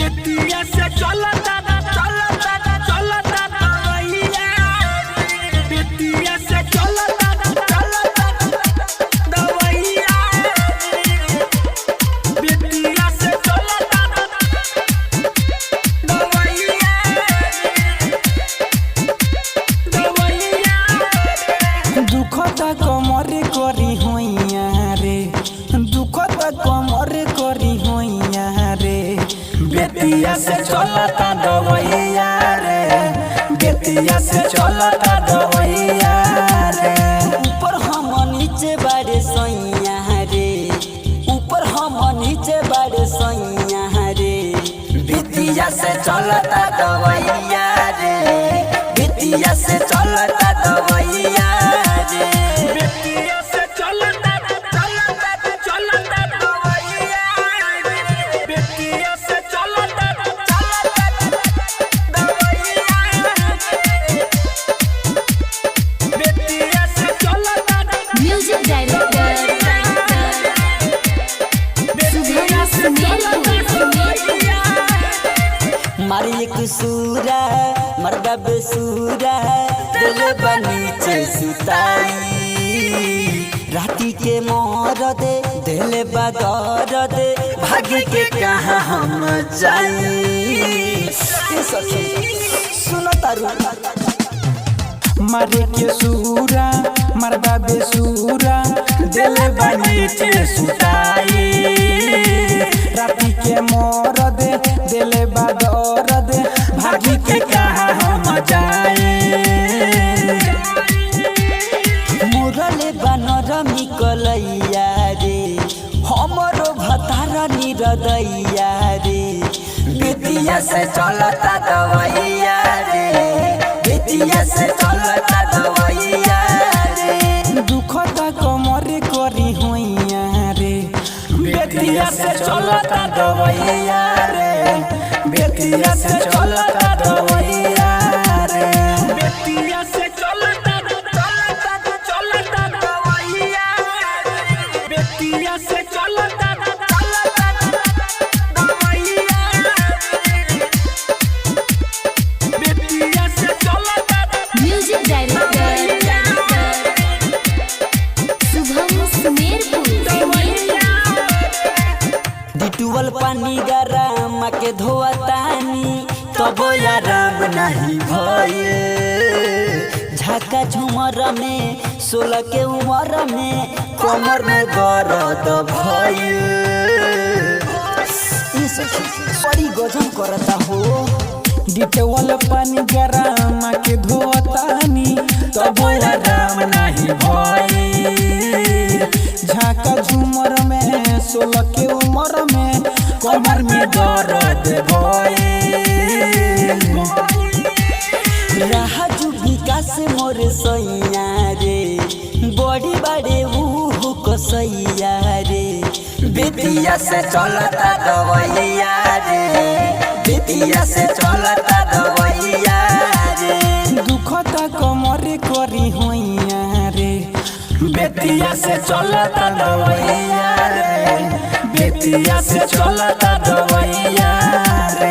बेतिया से चलता दवैया बेतिया से चलता दवैया बेतिया से चलता दवैया दुखता कमरे करी होइया रे दुखता कमरे करी होइया रे बेतिया से चलता दवैया रे बेतिया से चलता दवैया रे ऊपर हम नीचे बारे सैया रे ऊपर हम नीचे बारे सैया रे बेतिया से चलता दवैया रे बेतिया से चलता दवैया रे बेतिया से चलता दवैया रे बेतिया से चलता दवैया बेतिया से चलता म्यूजिक डायरेक्टर मारी एक सूरा मर्दा बेसूरा दिल बनीचे सुताई राती के मोर दे दिल बदर दे भाग्य के कहाँ हम जाई सुनो तारू मारे के सूरा मर्दा बेसूरा दिल बनीचे सुताई राती के मोर दे दिल बदर दे भागी के कहाँ हम जाए मुरले बनर निकलैया रे हमरो भतार निरदैया रे बेतिया से चलता दवैया रे बेतिया से चलता दवैया रे दुखता कमरे करी होइया रे बेतिया से चलता दवैया रे बेतिया से चलता दवैया रे बेतिया से चलता दवैया बेतिया से चलता दवैया बेतिया से चलता म्यूजिक डायरेक्टर शुभम डिटुअल पानी गरम के धोतानी तब आराम नहीं भये झाका झुमर में 16 के उम्र में कमर में दर्द भये बड़ी गजन करता हो डिटुअल पानी गरम के धोतानी तब आराम नहीं भये झाका झुमर में 16 के उम्र में कमर में दर्द भये राजू विकास मोर सैया रे बड़ी बड़े ऊ कसैया रे बेतिया से चलता दवैया रे बेतिया से चलता दवैया रे दुखता कमरे करी होइया रे बेतिया से चलता दवैया रे बेतिया से चलता दवैया रे।